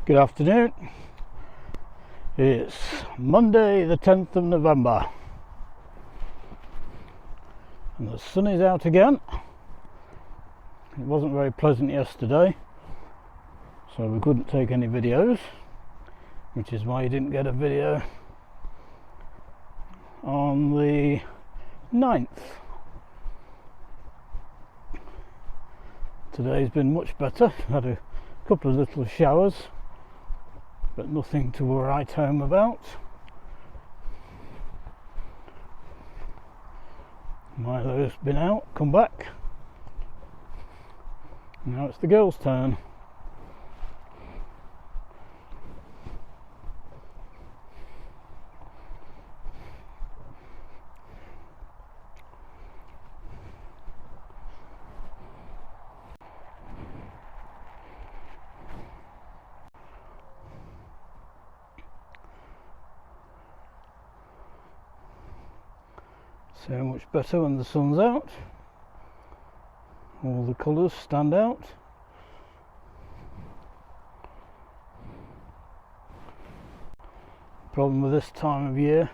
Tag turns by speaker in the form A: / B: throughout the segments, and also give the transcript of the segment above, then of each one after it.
A: Good afternoon. It's Monday the 10th of November and the sun is out again. It wasn't very pleasant yesterday, so we couldn't take any videos, which is why you didn't get a video on the 9th. Today's been much better. Had a couple of little showers, but nothing to write home about. Milo's been out, come back. Now it's the girls' turn. So much better when the sun's out. All the colours stand out. The problem with this time of year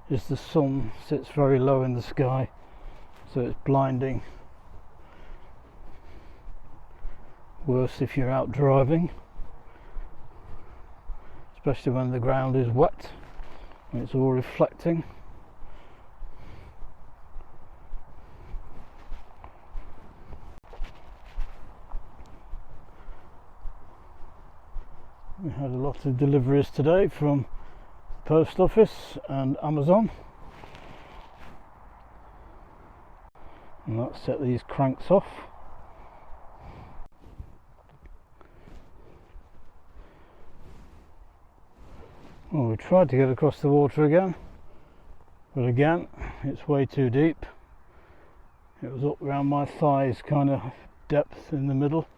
A: is the sun sits very low in the sky, so it's blinding. Worse if you're out driving, especially when the ground is wet and it's all reflecting. We had a lot of deliveries today from the post office and Amazon, and that set these cranks off. Well, we tried to get across the water again, but again it's way too deep. It was up around my thighs kind of depth in the middle.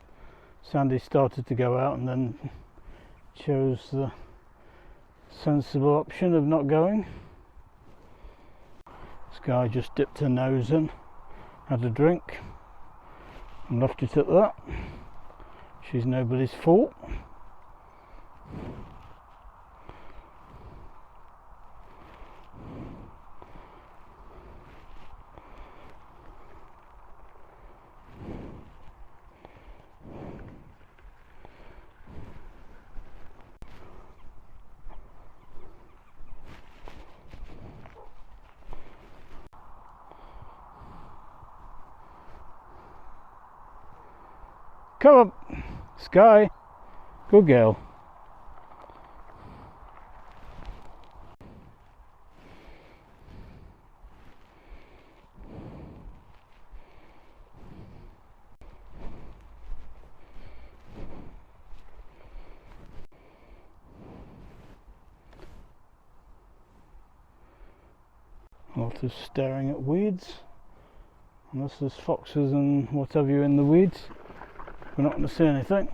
A: Sandy started to go out and then chose the sensible option of not going. This guy just dipped her nose in, had a drink and left it at that. She's nobody's fault. Come up, Sky. Good girl. A lot of staring at weeds. Unless there's foxes and whatever in the weeds, we're not going to see anything.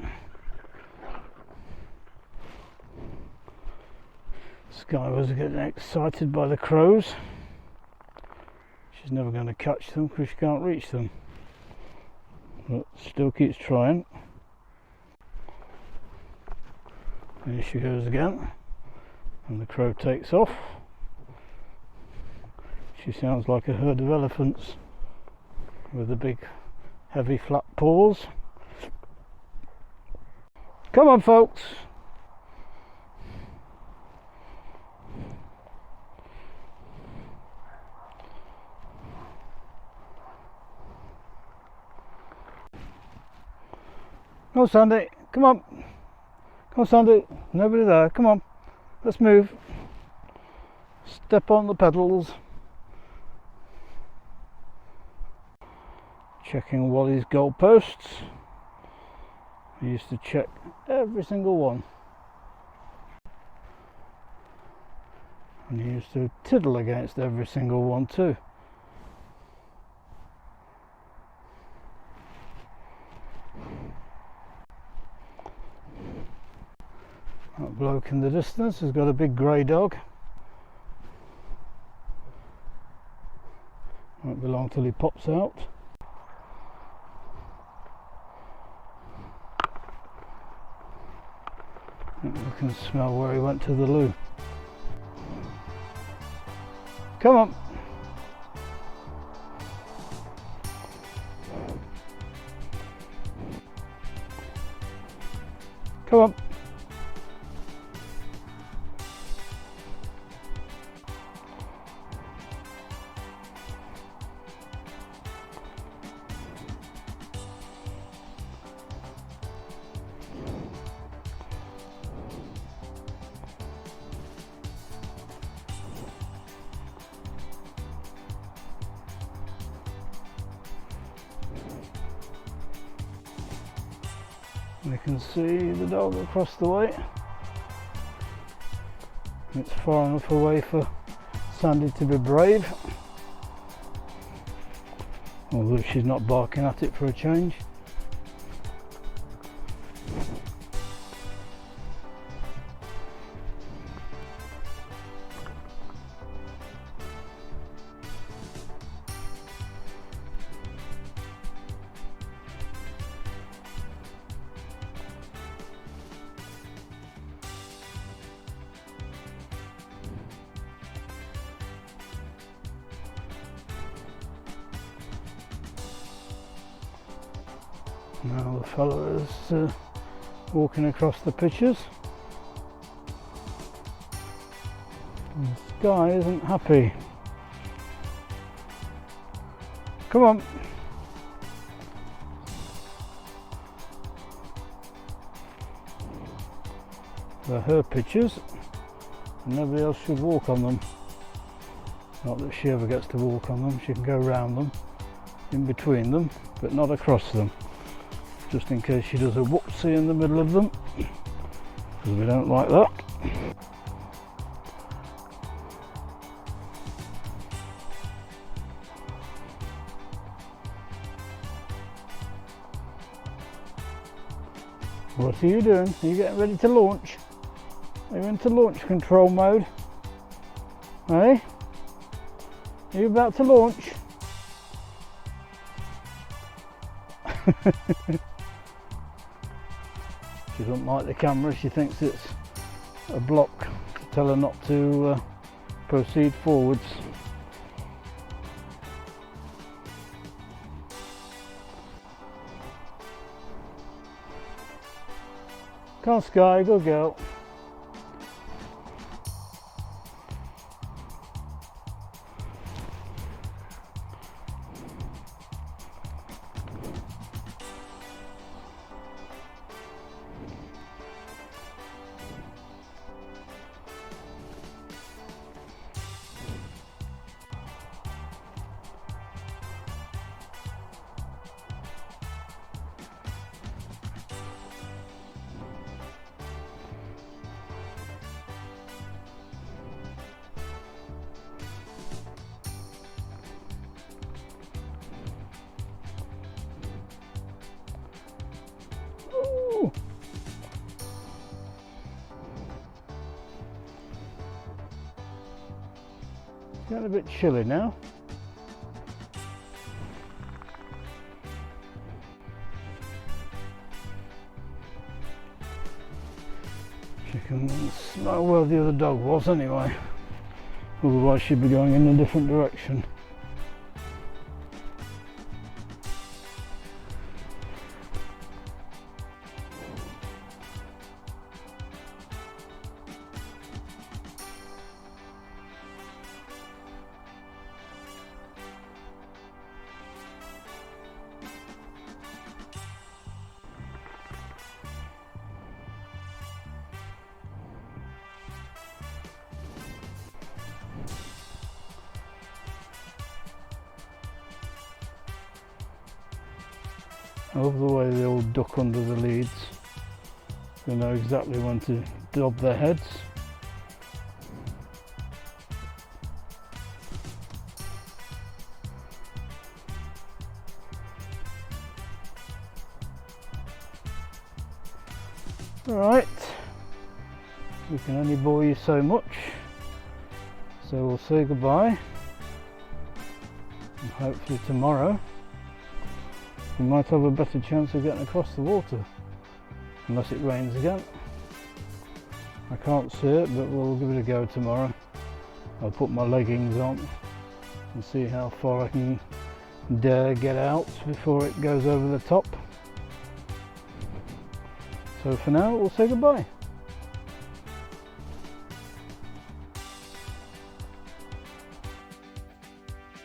A: Sky was getting excited by the crows. She's never going to catch them because she can't reach them, but still keeps trying. Here she goes again, and the crow takes off. She sounds like a herd of elephants with the big heavy flat paws. Come on, folks. Come on, Sandy. Come on. Come on, Sandy. Nobody there. Come on. Let's move. Step on the pedals. Checking Wally's goalposts. I used to check every single one, and he used to tiddle against every single one too. That bloke in the distance has got a big grey dog. Won't be long till he pops out. I think we can smell where he went to the loo. Come on. Come on. We can see the dog across the way. It's far enough away for Sandy to be brave, although she's not barking at it for a change. Now the fellow is walking across the pitches. And Sky isn't happy. Come on. They're her pitches, and nobody else should walk on them. Not that she ever gets to walk on them, she can go around them, in between them, but not across them. Just in case she does a whoopsie in the middle of them, because we don't like that. What are you doing? Are you getting ready to launch? Are you into launch control mode? Hey? Are you about to launch? She doesn't like the camera, she thinks it's a block to tell her not to proceed forwards. Come on Sky, good girl. It's getting a bit chilly now. She can smell where the other dog was anyway, otherwise she'd be going in a different direction. I love the way they all duck under the leads. They know exactly when to dob their heads. Right, we can only bore you so much, so we'll say goodbye, and hopefully tomorrow we might have a better chance of getting across the water, unless it rains again. I can't see it, but we'll give it a go tomorrow. I'll put my leggings on and see how far I can dare get out before it goes over the top. So for now, we'll say goodbye.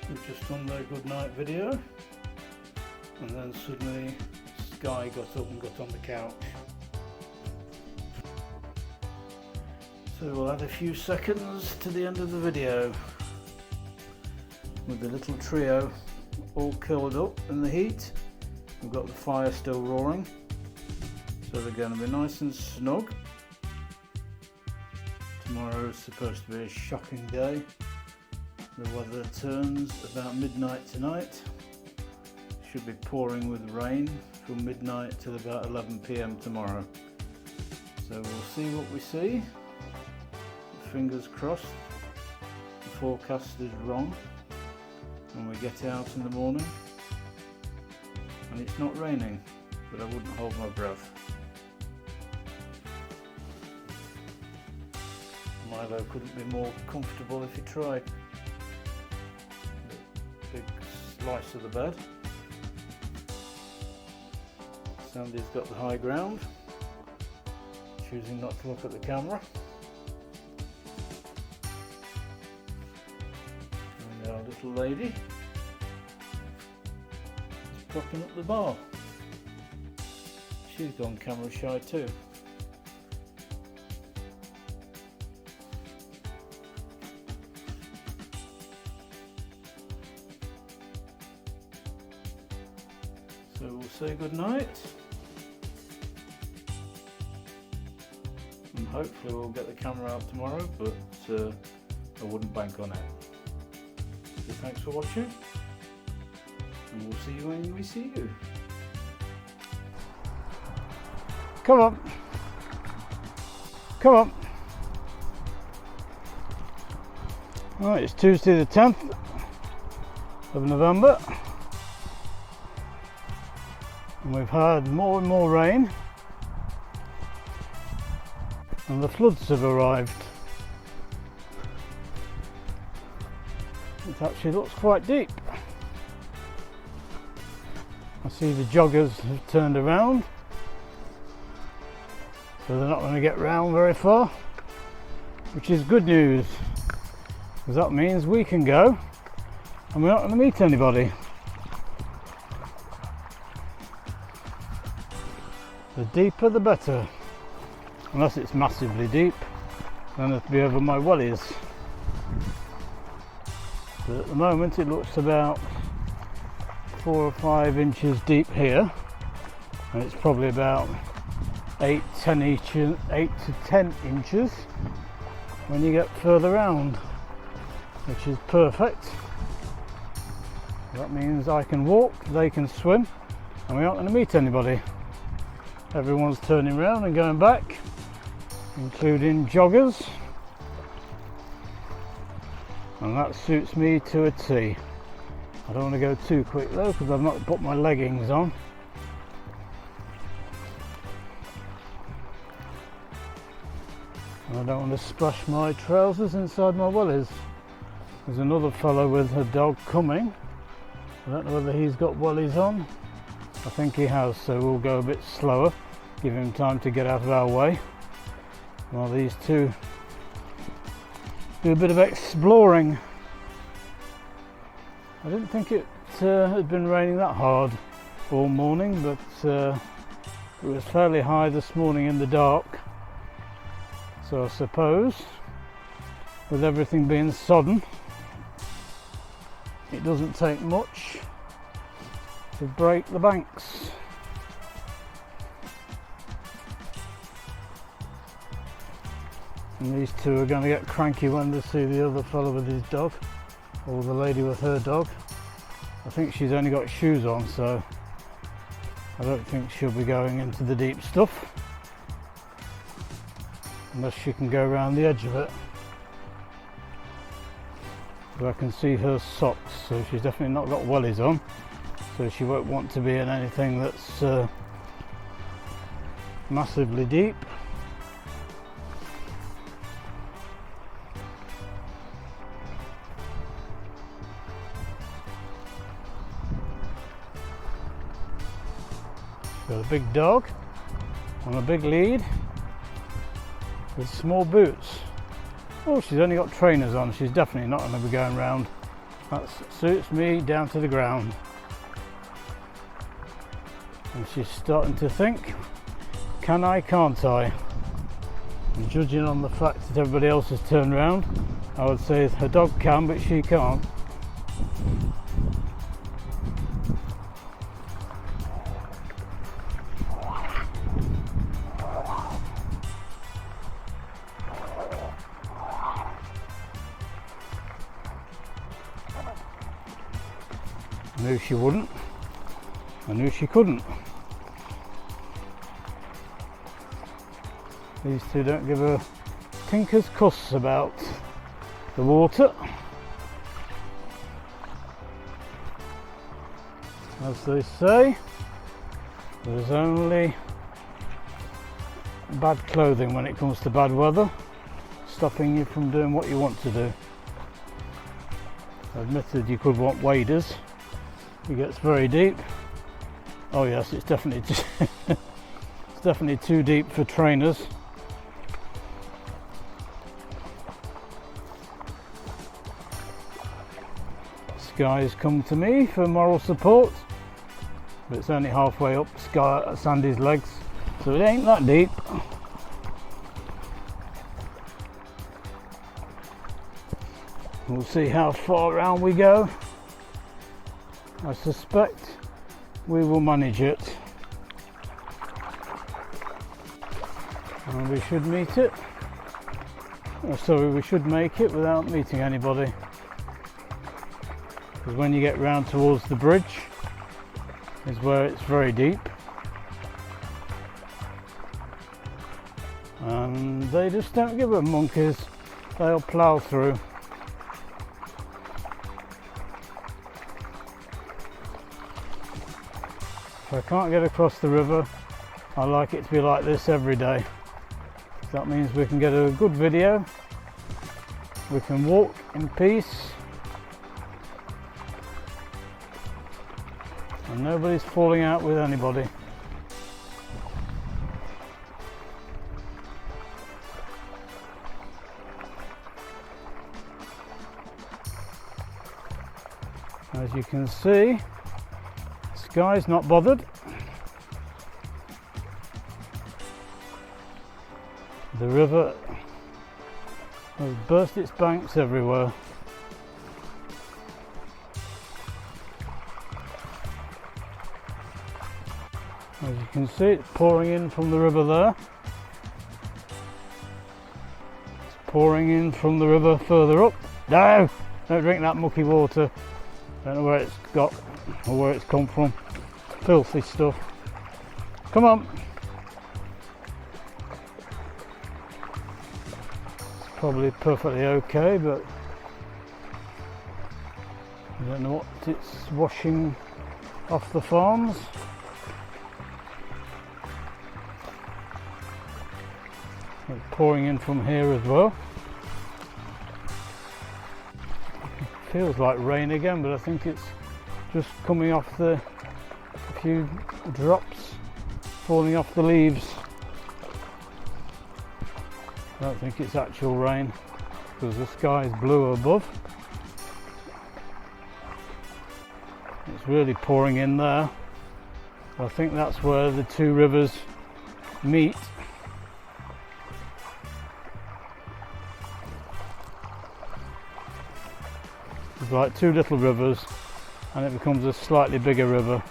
A: We've just done their good night video, and then suddenly Sky got up and got on the couch. So we'll add a few seconds to the end of the video with the little trio all curled up in the heat. We've got the fire still roaring, so they're going to be nice and snug. Tomorrow is supposed to be a shocking day. The weather turns about midnight tonight. Should be pouring with rain from midnight till about 11 PM tomorrow. So we'll see what we see. Fingers crossed the forecast is wrong when we get out in the morning and it's not raining, but I wouldn't hold my breath. Milo couldn't be more comfortable if he tried. Big slice of the bed. Sandy's got the high ground, choosing not to look at the camera. And our little lady is propping up the bar. She's gone camera shy too. So we'll say good night, and hopefully we'll get the camera out tomorrow, but I wouldn't bank on it. So thanks for watching, and we'll see you when we see you. Come on, come on. Right, it's Tuesday the 10th of November. And we've had more and more rain, and the floods have arrived. It actually looks quite deep. I see the joggers have turned around, so they're not going to get round very far, which is good news, because that means we can go and we're not going to meet anybody. The deeper the better, unless it's massively deep, then it'll be over my wellies. But at the moment it looks about 4 or 5 inches deep here, and it's probably about 8 to 10 inches when you get further round, which is perfect. That means I can walk, they can swim, and we're not going to meet anybody. Everyone's turning around and going back, including joggers, and that suits me to a T. I don't want to go too quick though, because I've not put my leggings on. And I don't want to splash my trousers inside my wellies. There's another fellow with a dog coming. I don't know whether he's got wellies on. I think he has, so we'll go a bit slower, give him time to get out of our way, while these two do a bit of exploring. I didn't think it had been raining that hard all morning, but it was fairly high this morning in the dark, so I suppose with everything being sodden, it doesn't take much to break the banks. And these two are going to get cranky when they see the other fellow with his dog, or the lady with her dog. I think she's only got shoes on, so I don't think she'll be going into the deep stuff unless she can go around the edge of it. But I can see her socks, so she's definitely not got wellies on, so she won't want to be in anything that's massively deep. Got a big dog on a big lead with small boots. Oh, she's only got trainers on. She's definitely not going to be going round. That suits me down to the ground. And she's starting to think, can I, can't I? And judging on the fact that everybody else has turned round, I would say her dog can, but she can't. I knew she wouldn't. I knew she couldn't. These two don't give a tinker's cuss about the water. As they say, there's only bad clothing when it comes to bad weather, stopping you from doing what you want to do. Admitted you could want waders. It gets very deep. Oh yes, it's definitely it's definitely too deep for trainers. Sky's come to me for moral support, but it's only halfway up Sandy's legs, so it ain't that deep. We'll see how far around we go. I suspect we will manage it, and we should meet it. Oh, sorry, we should make it without meeting anybody, because when you get round towards the bridge is where it's very deep, and they just don't give a monkeys. They'll plough through. If I can't get across the river, I like it to be like this every day. That means we can get a good video, we can walk in peace, and nobody's falling out with anybody. As you can see, Sky's not bothered. The river has burst its banks everywhere. As you can see, it's pouring in from the river there. It's pouring in from the river further up. No! Don't drink that mucky water. Don't know where it's got or where it's come from. Filthy stuff. Come on. It's probably perfectly okay, but I don't know what it's washing off the farms. It's pouring in from here as well. It feels like rain again, but I think it's just coming off a few drops falling off the leaves. I don't think it's actual rain because the sky is blue above. It's really pouring in there. I think that's where the two rivers meet. It's like two little rivers and it becomes a slightly bigger river.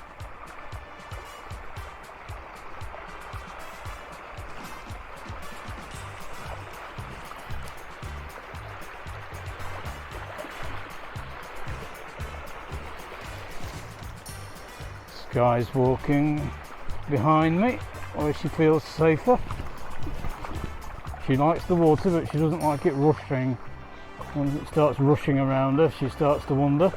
A: Sky's walking behind me where she feels safer. She likes the water, but she doesn't like it rushing. Once it starts rushing around her, she starts to wonder.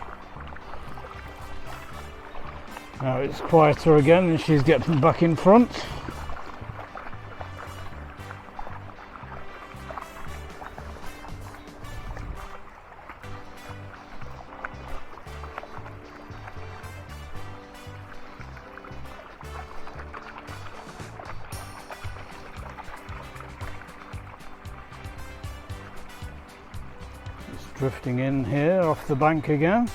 A: Now it's quieter again and she's getting back in front. drifting in here off the bank again.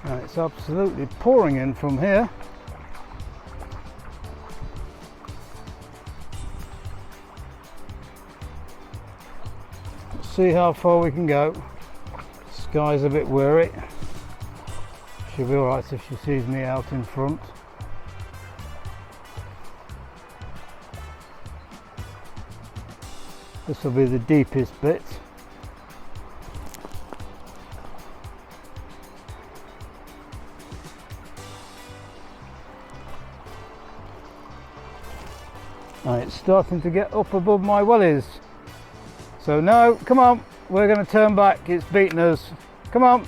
A: And it's absolutely pouring in from here. Let's see how far we can go. Sky's a bit weary. She'll be alright if she sees me out in front. This will be the deepest bit. And it's starting to get up above my wellies. So no, come on, we're going to turn back. It's beating us. Come on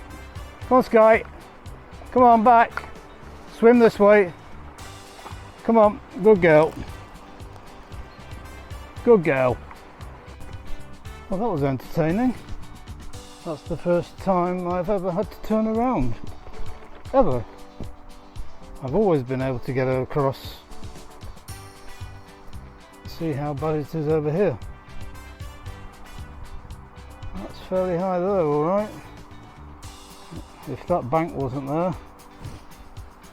A: Sky. Come on, back. Swim this way. Come on, good girl. Good girl. Well, that was entertaining. That's the first time I've ever had to turn around. Ever. I've always been able to get across. See how bad it is over here. That's fairly high there, alright. If that bank wasn't there,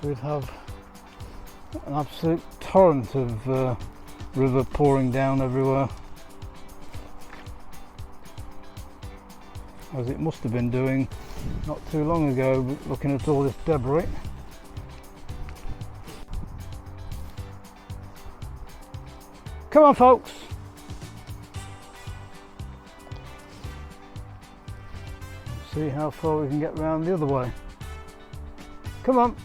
A: we'd have an absolute torrent of river pouring down everywhere, as it must have been doing not too long ago, looking at all this debris. Come on folks! See how far we can get round the other way. Come on!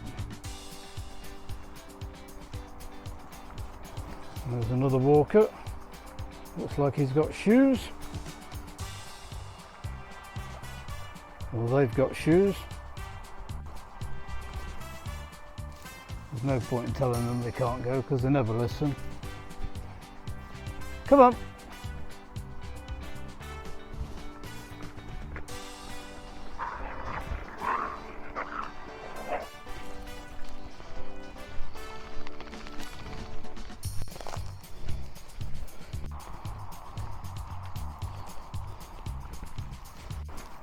A: There's another walker. Looks like he's got shoes. Well, they've got shoes. There's no point in telling them they can't go because they never listen. Come on!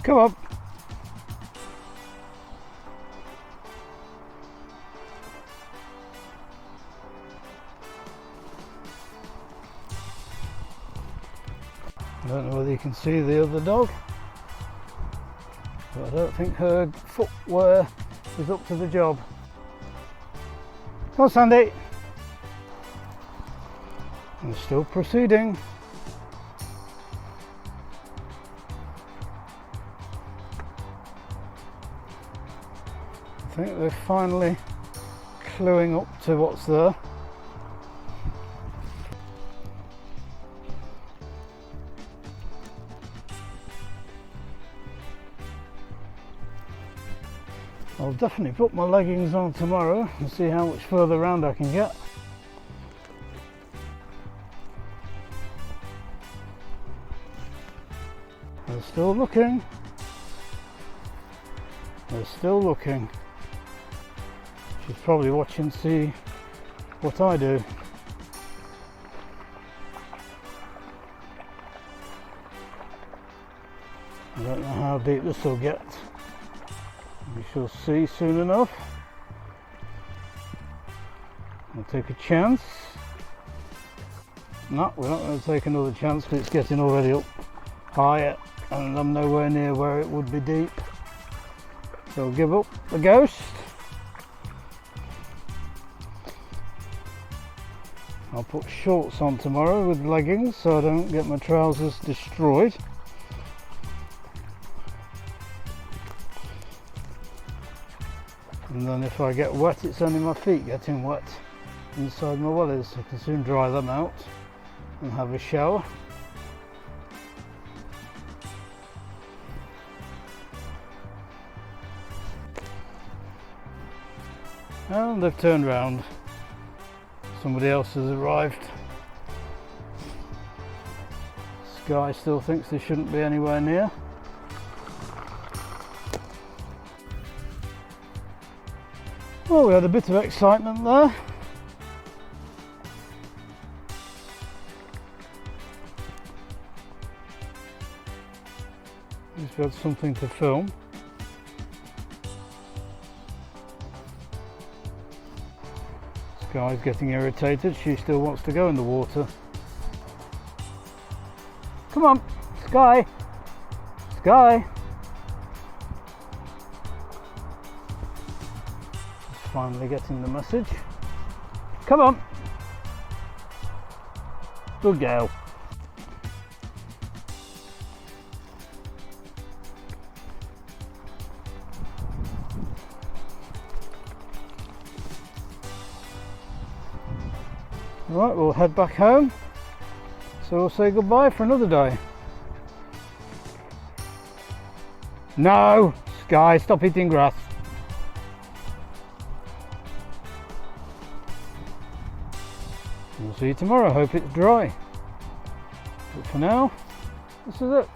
A: Come on! I don't know whether you can see the other dog, but I don't think her footwear is up to the job. Come on, Sandy! And still proceeding. I think they're finally cluing up to what's there. I'll definitely put my leggings on tomorrow and see how much further round I can get. They're still looking. They're still looking. She's probably watching to see what I do. I don't know how deep this will get. We shall see soon enough. I'll take a chance. No, we're not going to take another chance because it's getting already up higher and I'm nowhere near where it would be deep. So I'll give up the ghost. I'll put shorts on tomorrow with leggings so I don't get my trousers destroyed. And then if I get wet, it's only my feet getting wet inside my wellies. I can soon dry them out and have a shower. And they've turned round. Somebody else has arrived. Sky still thinks they shouldn't be anywhere near. Well, we had a bit of excitement there. At least we had something to film. Sky's getting irritated, she still wants to go in the water. Come on, Sky! Sky! Just finally getting the message. Come on! Good girl. Right, we'll head back home. So we'll say goodbye for another day. No! Sky, stop eating grass. We'll see you tomorrow. Hope it's dry. But for now, this is it.